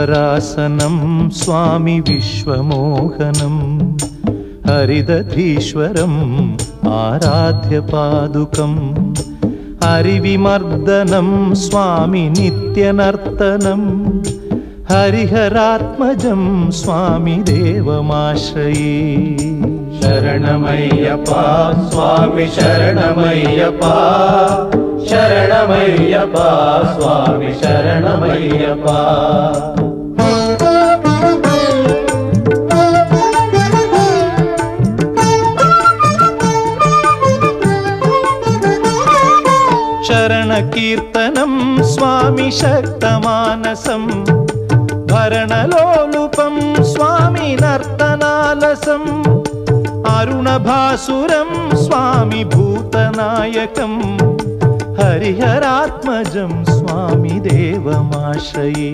రాసనం స్వామి విశ్వమోహనం హరిదధీశ్వరం ఆరాధ్య పాదుకం హరివిమర్దనం స్వామి నిత్యనర్తనం హరిహరాత్మజం స్వామి దేవమాశ్రయే. శరణమయ్యప్ప స్వామి శరణమయ్యప్ప శరణమయ్యప్ప స్వామి శరణమయ్యప్ప. శరణ కీర్తనం స్వామి శక్తమానసం భరణలోలుపం స్వామి నర్తనాలసం అరుణభాసురం స్వామి భూతనాయకం హరిహరాత్మజం స్వామి దేవమాశ్రయే.